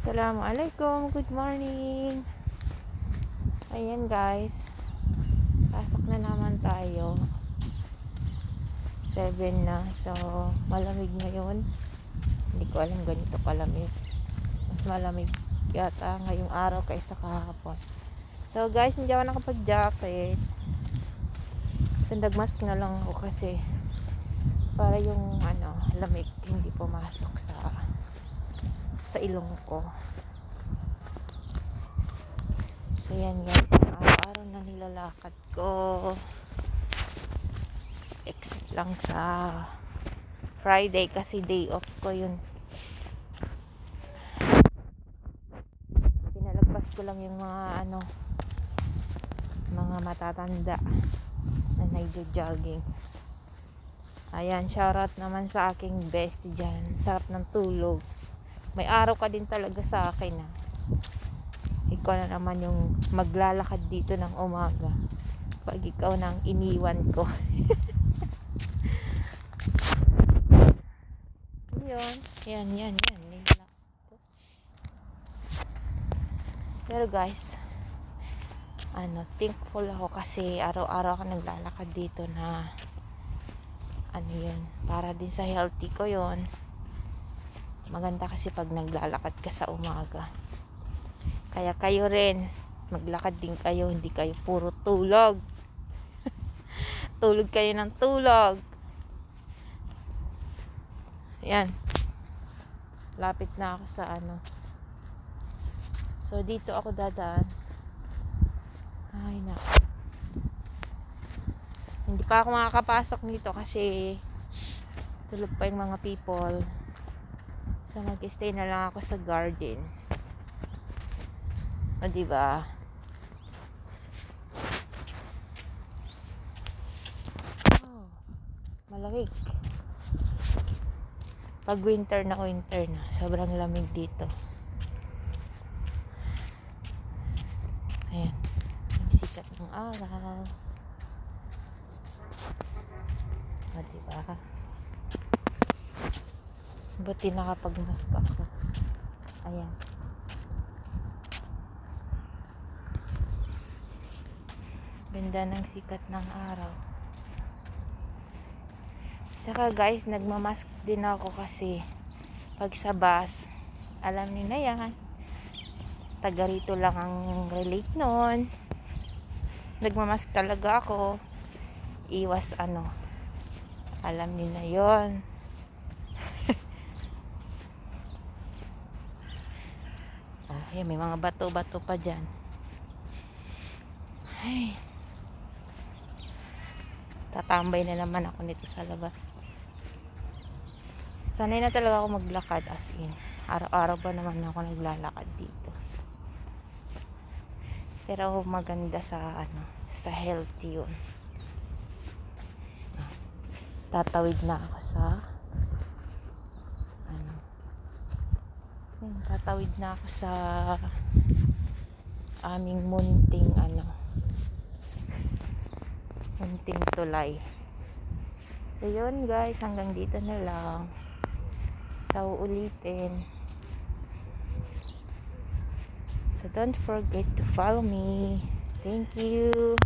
Assalamualaikum, good morning. Ayan guys, pasok na naman tayo. 7 na, so malamig ngayon. Hindi ko alam ganito kalamig. Mas malamig yata ngayong araw kaysa kahapon. So guys, hindi ako nakapag-jacket. So nagmask na lang ako kasi para yung lamig hindi pumasok sa ilong ko. So yan guys, araw-araw na nilalakad ko, except lang sa Friday kasi day off ko yun. Pinalagpas ko lang yung mga matatanda na nagjo-jogging. Ayan, shoutout naman sa aking bestie dyan. Sarap ng tulog. May araw ka din talaga sa akin Ikaw na naman yung maglalakad dito ng umaga pag ikaw nang iniwan ko. Yan. Pero guys, thankful ako kasi araw-araw ako naglalakad dito na para din sa healthy ko yun. Maganda kasi pag naglalakad ka sa umaga. Kaya kayo rin, maglakad din kayo, hindi kayo puro tulog. Tulog kayo ng tulog. Yan. Lapit na ako sa So dito ako dadaan. Ay nako. Hindi pa ako makakapasok nito kasi tulog pa yung mga people. So mag-stay na lang ako sa garden. O diba? Oh, malamig. Pag winter na, sobrang lamig dito. Ayan. Ang sikat ng araw. O diba? Buti nakapag-mask ako. Ayan. Ganda ng sikat ng araw. Saka guys, nagmamask din ako kasi pag sa bus, alam niyo na yan, taga rito lang ang relate nun. Nagmamask talaga ako. Iwas alam niyo na yon. Ayan, may mga bato-bato pa dyan. Ay, tatambay na naman ako nito sa labas. Sanay na talaga ako maglakad, as in araw-araw pa naman ako naglalakad dito. Pero maganda sa healthy yun. Tatawid na ako sa aming munting tulay. So yun guys, hanggang dito na lang. Sa uulitin. So don't forget to follow me. Thank you.